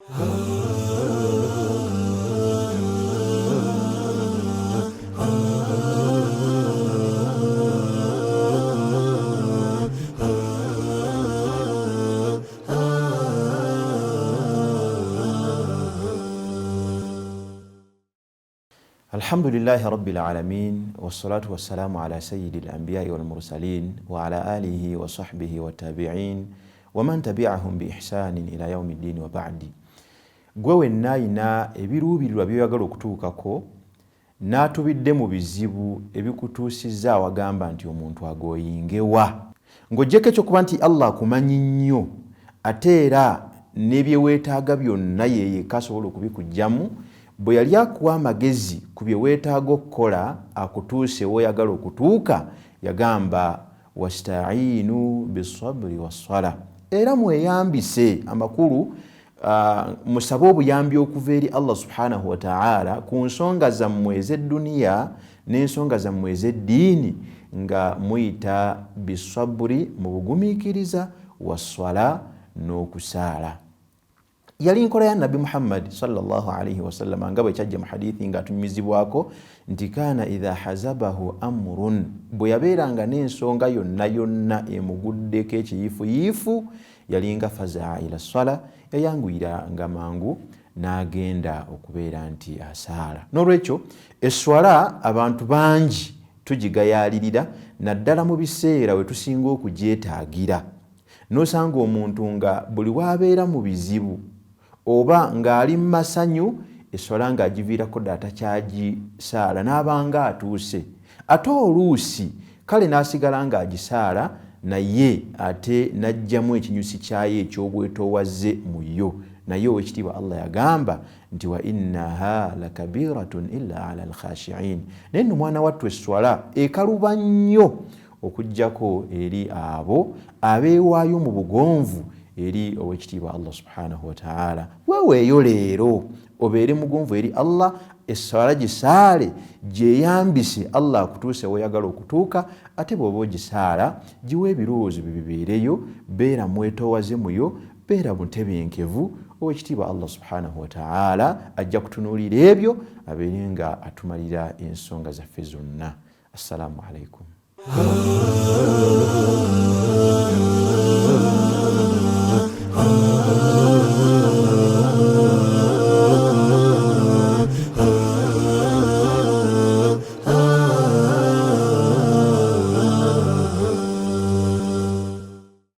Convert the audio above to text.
الحمد لله رب العالمين والصلاة والسلام على سيد الأنبياء والمرسلين وعلى آله وصحبه والتابعين ومن تبعهم بإحسان إلى يوم الدين وبعد. gwewe nayina ebiruubirirwa byeyagala okutuukako n'atubidde mu bizibu ebikutuusizza awagamba nti omuntu agooyingewa ng'oggyeko ekyokuba nti Allah akumanyi nnyo ate era n'ebyeweetaaga byonna yeyekka asobola okubikugyamu bwe yali akuwa amagezi ku bye weetaaga okukola akutuuse w'oyagala okutuuka yagamba wasta'iinu bisabri wassala, era mweyambise amakulu musabe obuyambi okuva eri Allah subhanahu wa ta'ala ku nsonga zammwe ez'edduniya n'ensonga zammwe ez'eddiini nga muyita bisabri mu bugumiikiriza wassala n'okusaala. Yali nkola ya Nabi Muhammad sallallahu alayhi wa sallam nga bwe kyajja mu hadithi nga atunyumizibwako nti kaana idha hazabahu amrun, bwe yabeeranga n'ensonga yonna yonna emuguddeko ekiyiifuyiifu yalinga fazaa ila ssala, yayanguyiranga mangu n'agenda okubeera nti asaala. N'olwekyo esswala abantu bangi tugigayaalirira naddala mu biseera we tusinga okugyetaagira. N'osanga omuntu nga buli wabeera mu bizibu oba ng'ali mu masanyu esswala ng'agiviirako ddala takyagisaala n'abanga atuuse, ate oluusi kale n'asigala ng'agisaala naye ate n'aggyamu ekinyusi kyayo eky'obwetoowaze mu yo. Naye ow'ekitiibwa Allah yagamba nti wa innaha lakabiratun illa ala alkhashi'in, naye nno mwana wattu esswala ekaluba nnyo okuggyako eri abo abeewaayo mu bugonvu eri ow'ekitiibwa Allah subhanahu wa ta'ala. Weweeyo leero obeere mugonvu eri Allah, esswala gisaale gyeyambise Allah akutuuse w'oyagala okutuuka, ate bw'oba ogisaala giwe ebirowoozo bibeereyo, beera mwetoowaze muyo, beera mutebenkevu. Ow'ekitiibwa Allah subhanahu wa ta'ala ajja kutunuulira ebyo abeere nga atumalira ensonga zaffe zonna. Assalamu alaikum.